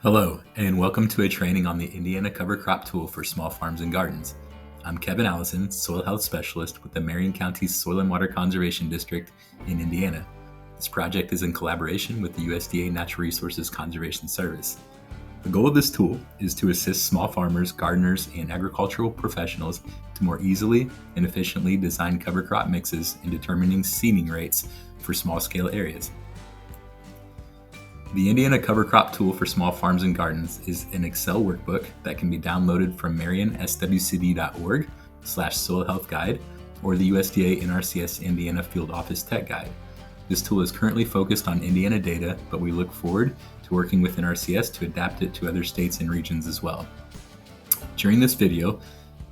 Hello, and welcome to a training on the Indiana Cover Crop Tool for Small Farms and Gardens. I'm Kevin Allison, Soil Health Specialist with the Marion County Soil and Water Conservation District in Indiana. This project is in collaboration with the USDA Natural Resources Conservation Service. The goal of this tool is to assist small farmers, gardeners, and agricultural professionals to more easily and efficiently design cover crop mixes and determining seeding rates for small-scale areas. The Indiana Cover Crop Tool for Small Farms and Gardens is an Excel workbook that can be downloaded from marionswcd.org/soil health guide or the USDA NRCS Indiana Field Office Tech Guide. This tool is currently focused on Indiana data, but we look forward to working with NRCS to adapt it to other states and regions as well. During this video,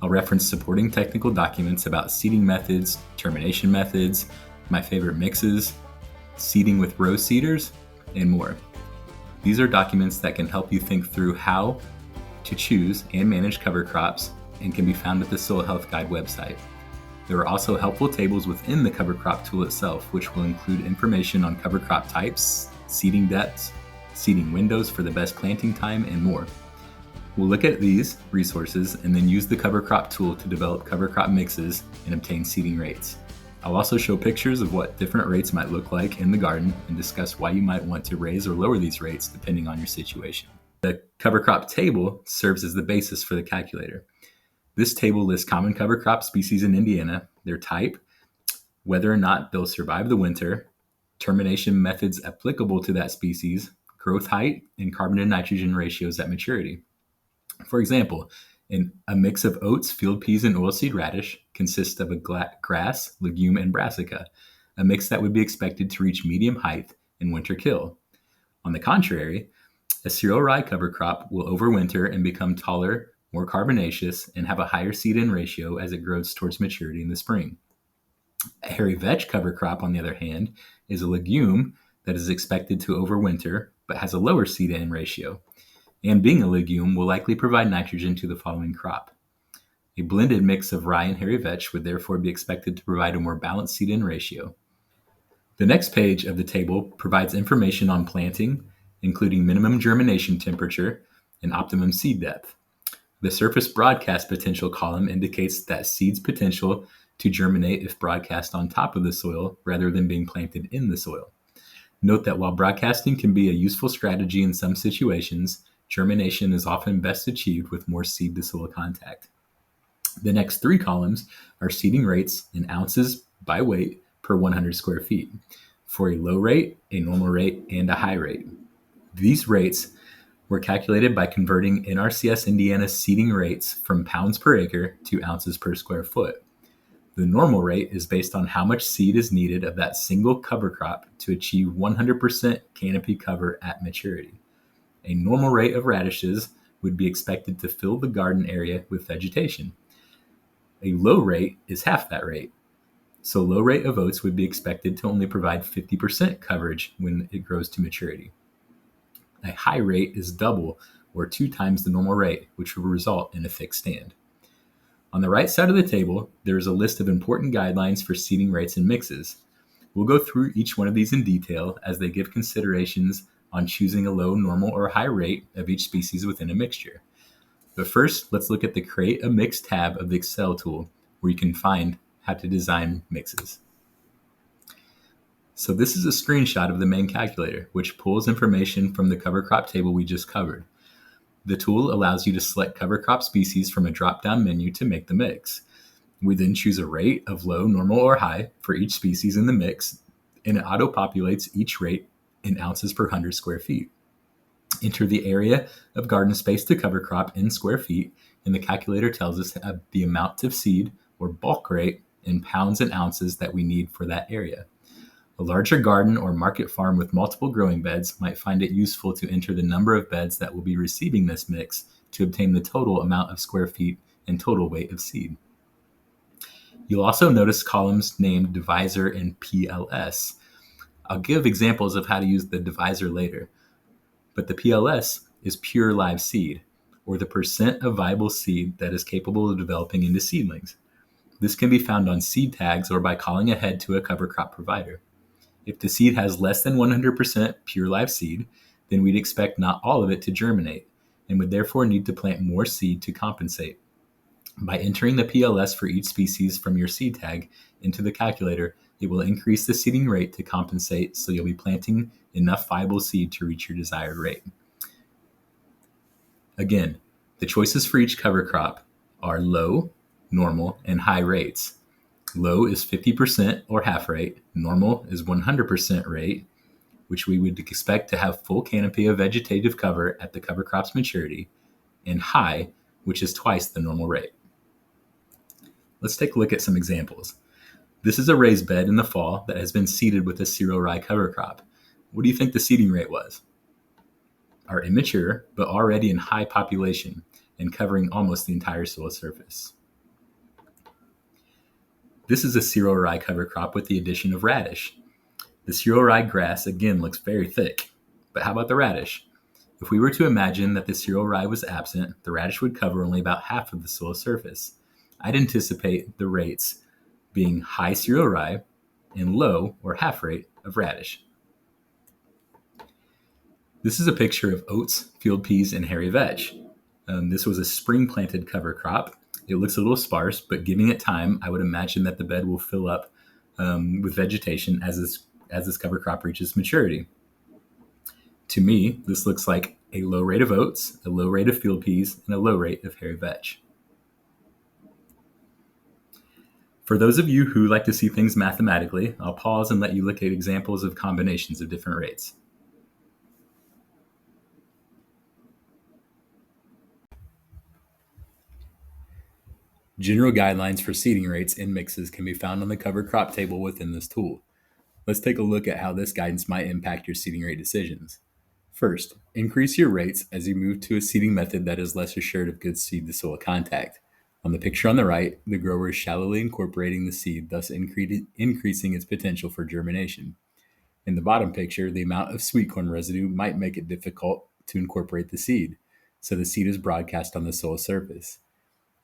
I'll reference supporting technical documents about seeding methods, termination methods, my favorite mixes, seeding with row seeders, and more. These are documents that can help you think through how to choose and manage cover crops and can be found at the Soil Health Guide website. There are also helpful tables within the cover crop tool itself, which will include information on cover crop types, seeding depths, seeding windows for the best planting time, and more. We'll look at these resources and then use the cover crop tool to develop cover crop mixes and obtain seeding rates. I'll also show pictures of what different rates might look like in the garden and discuss why you might want to raise or lower these rates depending on your situation. The cover crop table serves as the basis for the calculator. This table lists common cover crop species in Indiana, their type, whether or not they'll survive the winter, termination methods applicable to that species, growth height, and carbon to nitrogen ratios at maturity. For example, a mix of oats, field peas, and oilseed radish consists of a grass, legume, and brassica, a mix that would be expected to reach medium height and winter kill. On the contrary, a cereal rye cover crop will overwinter and become taller, more carbonaceous, and have a higher seed-in ratio as it grows towards maturity in the spring. A hairy vetch cover crop, on the other hand, is a legume that is expected to overwinter but has a lower seed-in ratio, and being a legume will likely provide nitrogen to the following crop. A blended mix of rye and hairy vetch would therefore be expected to provide a more balanced seed-in ratio. The next page of the table provides information on planting, including minimum germination temperature and optimum seed depth. The surface broadcast potential column indicates that seeds' potential to germinate if broadcast on top of the soil rather than being planted in the soil. Note that while broadcasting can be a useful strategy in some situations, germination is often best achieved with more seed-to-soil contact. The next three columns are seeding rates in ounces by weight per 100 square feet for a low rate, a normal rate, and a high rate. These rates were calculated by converting NRCS Indiana seeding rates from pounds per acre to ounces per square foot. The normal rate is based on how much seed is needed of that single cover crop to achieve 100% canopy cover at maturity. A normal rate of radishes would be expected to fill the garden area with vegetation. A low rate is half that rate. So low rate of oats would be expected to only provide 50% coverage when it grows to maturity. A high rate is double or 2 times the normal rate, which will result in a thick stand. On the right side of the table, there is a list of important guidelines for seeding rates and mixes. We'll go through each one of these in detail as they give considerations on choosing a low, normal, or high rate of each species within a mixture. But first, let's look at the Create a Mix tab of the Excel tool, where you can find how to design mixes. So this is a screenshot of the main calculator, which pulls information from the cover crop table we just covered. The tool allows you to select cover crop species from a drop-down menu to make the mix. We then choose a rate of low, normal, or high for each species in the mix, and it auto-populates each rate in ounces per 100 square feet. Enter the area of garden space to cover crop in square feet, and the calculator tells us the amount of seed or bulk rate in pounds and ounces that we need for that area. A larger garden or market farm with multiple growing beds might find it useful to enter the number of beds that will be receiving this mix to obtain the total amount of square feet and total weight of seed. You'll also notice columns named divisor and PLS. I'll give examples of how to use the divisor later, but the PLS is pure live seed, or the percent of viable seed that is capable of developing into seedlings. This can be found on seed tags or by calling ahead to a cover crop provider. If the seed has less than 100% pure live seed, then we'd expect not all of it to germinate and would therefore need to plant more seed to compensate. By entering the PLS for each species from your seed tag into the calculator, it will increase the seeding rate to compensate, so you'll be planting enough viable seed to reach your desired rate. Again, the choices for each cover crop are low, normal, and high rates. Low is 50% or half rate, normal is 100% rate, which we would expect to have full canopy of vegetative cover at the cover crop's maturity, and high, which is twice the normal rate. Let's take a look at some examples. This is a raised bed in the fall that has been seeded with a cereal rye cover crop. What do you think the seeding rate was? Are immature, but already in high population and covering almost the entire soil surface. This is a cereal rye cover crop with the addition of radish. The cereal rye grass again looks very thick, but how about the radish? If we were to imagine that the cereal rye was absent, the radish would cover only about half of the soil surface. I'd anticipate the rates being high cereal rye and low or half rate of radish. This is a picture of oats, field peas, and hairy vetch. This was a spring planted cover crop. It looks a little sparse, but giving it time, I would imagine that the bed will fill up with vegetation as this cover crop reaches maturity. To me, this looks like a low rate of oats, a low rate of field peas, and a low rate of hairy vetch. For those of you who like to see things mathematically, I'll pause and let you look at examples of combinations of different rates. General guidelines for seeding rates and mixes can be found on the cover crop table within this tool. Let's take a look at how this guidance might impact your seeding rate decisions. First, increase your rates as you move to a seeding method that is less assured of good seed to soil contact. On the picture on the right, the grower is shallowly incorporating the seed, thus increasing its potential for germination. In the bottom picture, the amount of sweet corn residue might make it difficult to incorporate the seed, so the seed is broadcast on the soil surface.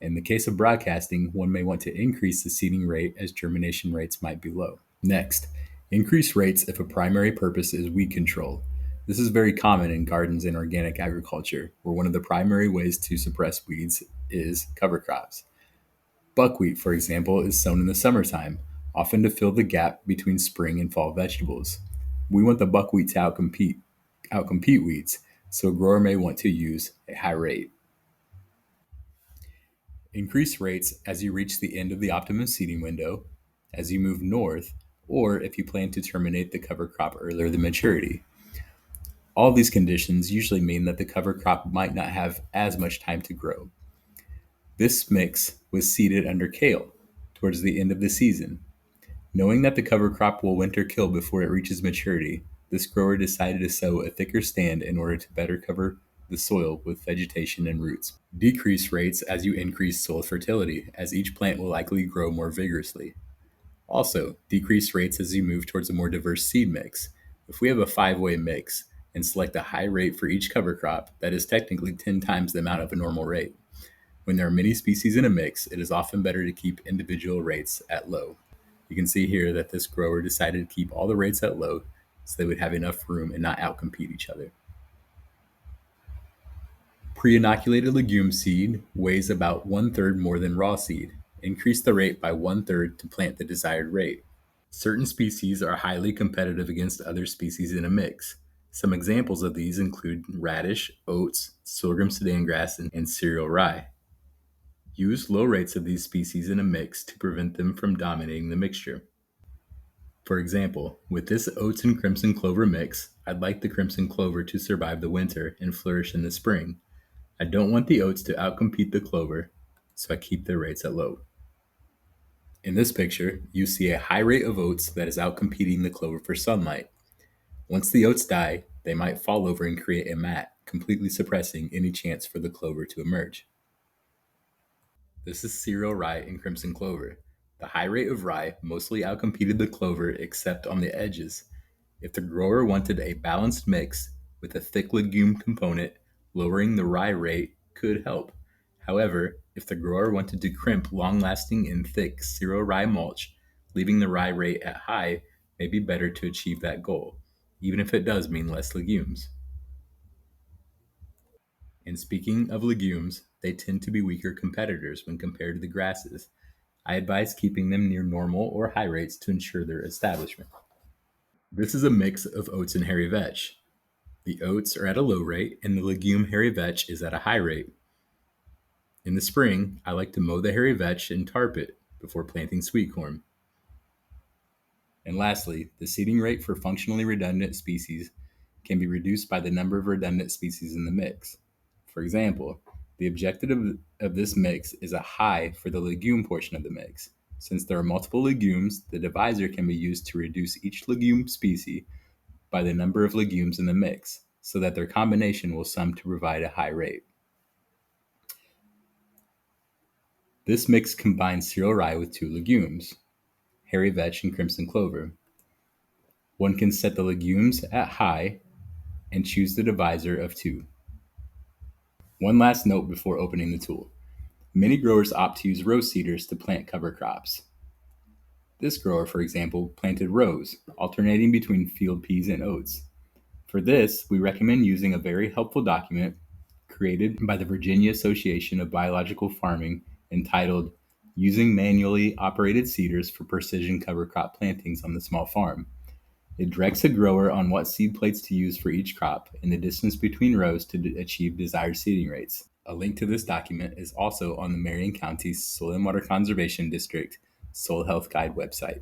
In the case of broadcasting, one may want to increase the seeding rate as germination rates might be low. Next, increase rates if a primary purpose is weed control. This is very common in gardens and organic agriculture, where one of the primary ways to suppress weeds is cover crops. Buckwheat, for example, is sown in the summertime, often to fill the gap between spring and fall vegetables. We want the buckwheat to outcompete weeds, so a grower may want to use a high rate. Increase rates as you reach the end of the optimum seeding window, as you move north, or if you plan to terminate the cover crop earlier than maturity. All these conditions usually mean that the cover crop might not have as much time to grow. This mix was seeded under kale towards the end of the season. Knowing that the cover crop will winter kill before it reaches maturity, this grower decided to sow a thicker stand in order to better cover the soil with vegetation and roots. Decrease rates as you increase soil fertility, as each plant will likely grow more vigorously. Also, decrease rates as you move towards a more diverse seed mix. If we have a 5-way mix and select a high rate for each cover crop, that is technically 10 times the amount of a normal rate. When there are many species in a mix, it is often better to keep individual rates at low. You can see here that this grower decided to keep all the rates at low so they would have enough room and not outcompete each other. Pre-inoculated legume seed weighs about 1/3 more than raw seed. Increase the rate by 1/3 to plant the desired rate. Certain species are highly competitive against other species in a mix. Some examples of these include radish, oats, sorghum Sudan grass, and cereal rye. Use low rates of these species in a mix to prevent them from dominating the mixture. For example, with this oats and crimson clover mix, I'd like the crimson clover to survive the winter and flourish in the spring. I don't want the oats to outcompete the clover, so I keep their rates at low. In this picture, you see a high rate of oats that is outcompeting the clover for sunlight. Once the oats die, they might fall over and create a mat, completely suppressing any chance for the clover to emerge. This is cereal rye and crimson clover. The high rate of rye mostly outcompeted the clover except on the edges. If the grower wanted a balanced mix with a thick legume component, lowering the rye rate could help. However, if the grower wanted to crimp long-lasting and thick cereal rye mulch, leaving the rye rate at high may be better to achieve that goal, even if it does mean less legumes. And speaking of legumes, they tend to be weaker competitors when compared to the grasses. I advise keeping them near normal or high rates to ensure their establishment. This is a mix of oats and hairy vetch. The oats are at a low rate, and the legume hairy vetch is at a high rate. In the spring, I like to mow the hairy vetch and tarp it before planting sweet corn. And lastly, the seeding rate for functionally redundant species can be reduced by the number of redundant species in the mix. For example, the objective of this mix is a high for the legume portion of the mix. Since there are multiple legumes, the divisor can be used to reduce each legume species by the number of legumes in the mix, so that their combination will sum to provide a high rate. This mix combines cereal rye with two legumes, hairy vetch and crimson clover. One can set the legumes at high and choose the divisor of 2. One last note before opening the tool. Many growers opt to use row seeders to plant cover crops. This grower, for example, planted rows, alternating between field peas and oats. For this, we recommend using a very helpful document created by the Virginia Association of Biological Farming entitled Using Manually Operated Seeders for Precision Cover Crop Plantings on the Small Farm. It directs a grower on what seed plates to use for each crop and the distance between rows to achieve desired seeding rates. A link to this document is also on the Marion County Soil and Water Conservation District Soil Health Guide website.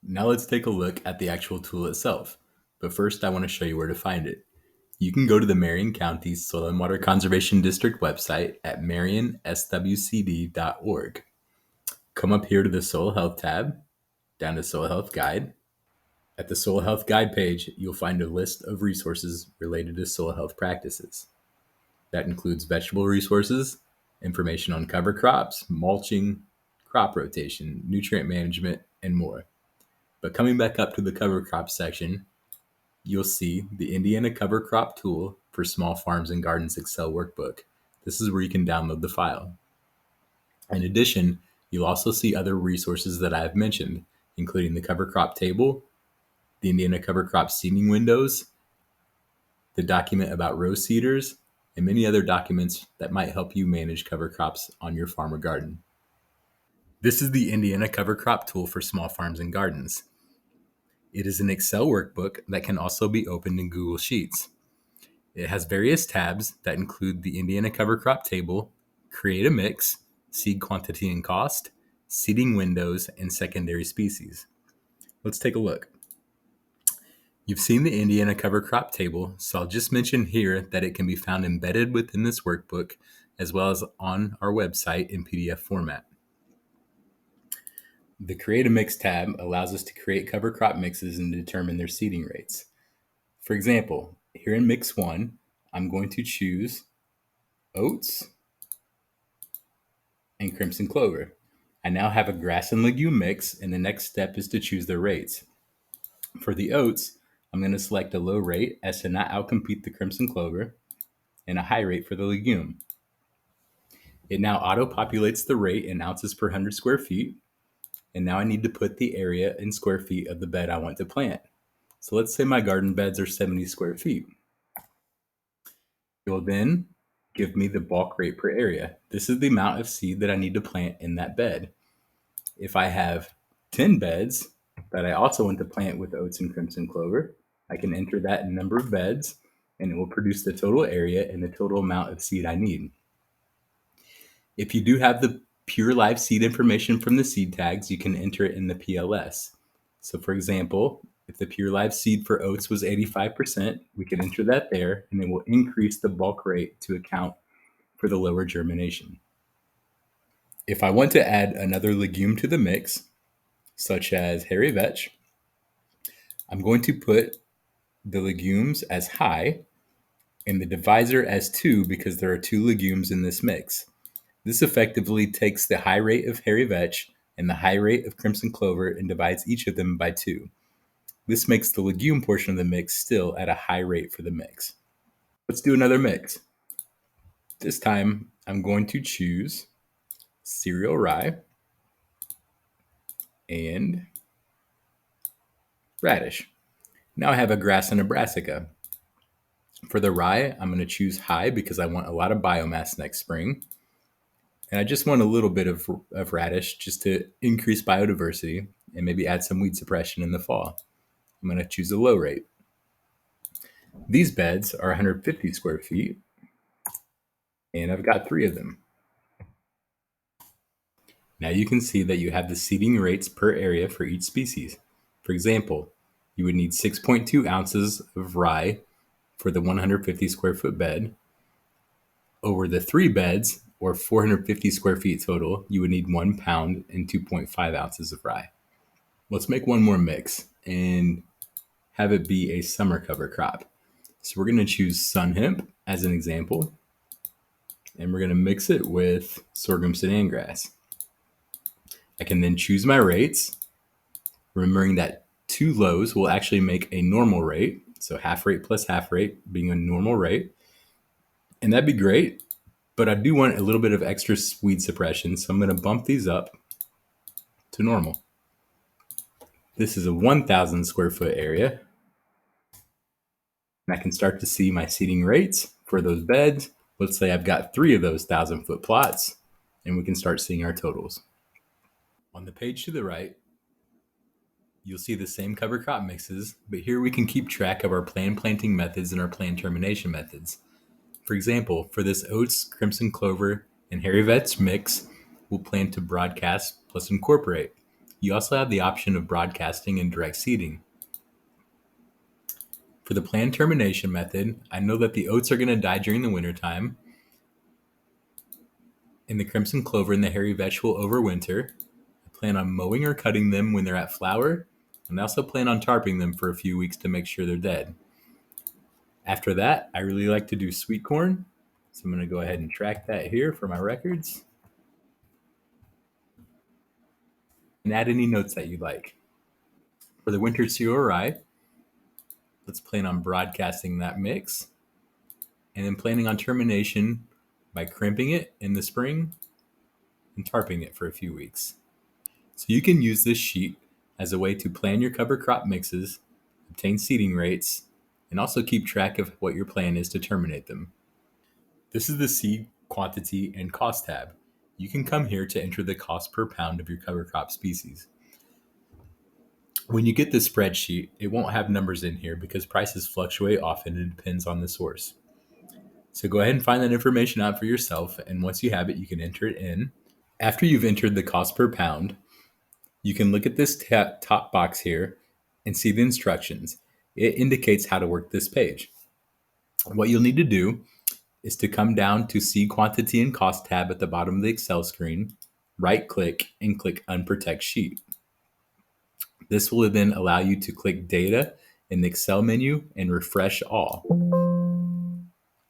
Now let's take a look at the actual tool itself. But first, I want to show you where to find it. You can go to the Marion County Soil and Water Conservation District website at marionswcd.org. Come up here to the Soil Health tab, down to Soil Health Guide. At the Soil Health Guide page, you'll find a list of resources related to soil health practices. That includes vegetable resources, information on cover crops, mulching, crop rotation, nutrient management, and more. But coming back up to the cover crop section, you'll see the Indiana Cover Crop Tool for Small Farms and Gardens Excel workbook. This is where you can download the file. In addition, you'll also see other resources that I have mentioned, including the cover crop table, the Indiana Cover Crop seeding windows, the document about row seeders, and many other documents that might help you manage cover crops on your farm or garden. This is the Indiana Cover Crop Tool for Small Farms and Gardens. It is an Excel workbook that can also be opened in Google Sheets. It has various tabs that include the Indiana Cover Crop table, Create a Mix, Seed Quantity and Cost, Seeding Windows, and Secondary Species. Let's take a look. You've seen the Indiana Cover Crop table, so I'll just mention here that it can be found embedded within this workbook as well as on our website in PDF format. The Create a Mix tab allows us to create cover crop mixes and determine their seeding rates. For example, here in Mix 1, I'm going to choose oats and crimson clover. I now have a grass and legume mix, and the next step is to choose their rates. For the oats, I'm going to select a low rate as to not outcompete the crimson clover, and a high rate for the legume. It now auto-populates the rate in ounces per 100 square feet, and now I need to put the area in square feet of the bed I want to plant. So let's say my garden beds are 70 square feet. It will then give me the bulk rate per area. This is the amount of seed that I need to plant in that bed. If I have 10 beds that I also want to plant with oats and crimson clover, I can enter that number of beds, and it will produce the total area and the total amount of seed I need. If you do have the pure live seed information from the seed tags, you can enter it in the PLS. So for example, if the pure live seed for oats was 85%, we can enter that there, and it will increase the bulk rate to account for the lower germination. If I want to add another legume to the mix, such as hairy vetch, I'm going to put the legumes as high and the divisor as 2 because there are 2 legumes in this mix. This effectively takes the high rate of hairy vetch and the high rate of crimson clover and divides each of them by 2. This makes the legume portion of the mix still at a high rate for the mix. Let's do another mix. This time, I'm going to choose cereal rye and radish. Now I have a grass and a brassica. For the rye, I'm going to choose high because I want a lot of biomass next spring. And I just want a little bit of radish just to increase biodiversity and maybe add some weed suppression in the fall. I'm going to choose a low rate. These beds are 150 square feet, and I've got 3 of them. Now you can see that you have the seeding rates per area for each species. For example, you would need 6.2 ounces of rye for the 150 square foot bed. Over the 3 beds, or 450 square feet total, you would need 1 pound and 2.5 ounces of rye. Let's make one more mix and have it be a summer cover crop. So we're going to choose sun hemp as an example, and we're going to mix it with sorghum Sudan grass. I can then choose my rates, remembering that 2 lows will actually make a normal rate. So half rate plus half rate being a normal rate. And that'd be great, but I do want a little bit of extra weed suppression. So I'm going to bump these up to normal. This is a 1,000 square foot area. And I can start to see my seeding rates for those beds. Let's say I've got 3 of those 1,000-foot plots, and we can start seeing our totals. On the page to the right, you'll see the same cover crop mixes, but here we can keep track of our planned planting methods and our planned termination methods. For example, for this oats, crimson clover, and hairy vetch mix, we'll plan to broadcast plus incorporate. You also have the option of broadcasting and direct seeding. For the planned termination method, I know that the oats are going to die during the wintertime, and the crimson clover and the hairy vetch will overwinter. I plan on mowing or cutting them when they're at flower, and I also plan on tarping them for a few weeks to make sure they're dead. After that, I really like to do sweet corn, so I'm going to go ahead and track that here for my records. And add any notes that you'd like. For the winter cereal rye, let's plan on broadcasting that mix, and then planning on termination by crimping it in the spring and tarping it for a few weeks. So you can use this sheet as a way to plan your cover crop mixes, obtain seeding rates, and also keep track of what your plan is to terminate them. This is the seed quantity and cost tab. You can come here to enter the cost per pound of your cover crop species. When you get this spreadsheet, it won't have numbers in here because prices fluctuate often and it depends on the source. So go ahead and find that information out for yourself, and once you have it, you can enter it in. After you've entered the cost per pound, you can look at this top box here and see the instructions. It indicates how to work this page. What you'll need to do is to come down to seed quantity and cost tab at the bottom of the Excel screen, right click and click Unprotect Sheet. This will then allow you to click Data in the Excel menu and refresh all.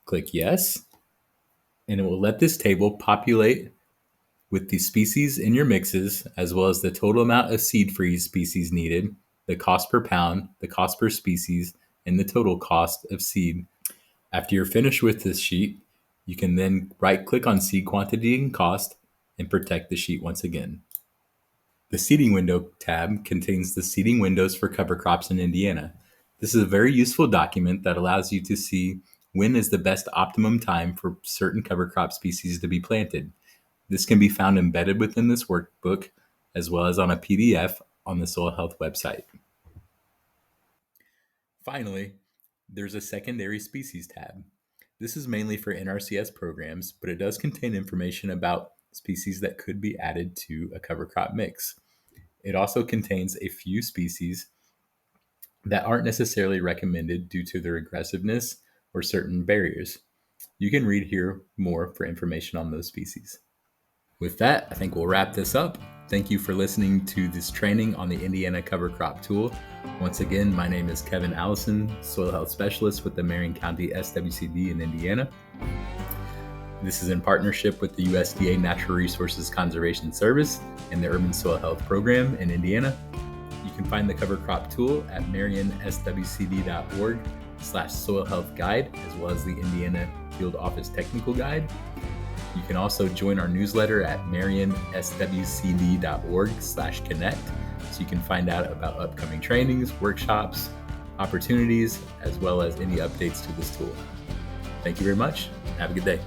Click Yes, and it will let this table populate with the species in your mixes, as well as the total amount of seed for each species needed, the cost per pound, the cost per species, and the total cost of seed. After you're finished with this sheet, you can then right-click on Seed Quantity and Cost and protect the sheet once again. The Seeding Window tab contains the seeding windows for cover crops in Indiana. This is a very useful document that allows you to see when is the best optimum time for certain cover crop species to be planted. This can be found embedded within this workbook, as well as on a PDF on the Soil Health website. Finally, there's a Secondary Species tab. This is mainly for NRCS programs, but it does contain information about species that could be added to a cover crop mix. It also contains a few species that aren't necessarily recommended due to their aggressiveness or certain barriers. You can read here more for information on those species. With that, I think we'll wrap this up. Thank you for listening to this training on the Indiana Cover Crop Tool. Once again, my name is Kevin Allison, Soil Health Specialist with the Marion County SWCD in Indiana. This is in partnership with the USDA Natural Resources Conservation Service and the Urban Soil Health Program in Indiana. You can find the Cover Crop Tool at marionswcd.org/soil health guide, as well as the Indiana Field Office Technical Guide. You can also join our newsletter at marionswcd.org/connect, so you can find out about upcoming trainings, workshops, opportunities, as well as any updates to this tool. Thank you very much. Have a good day.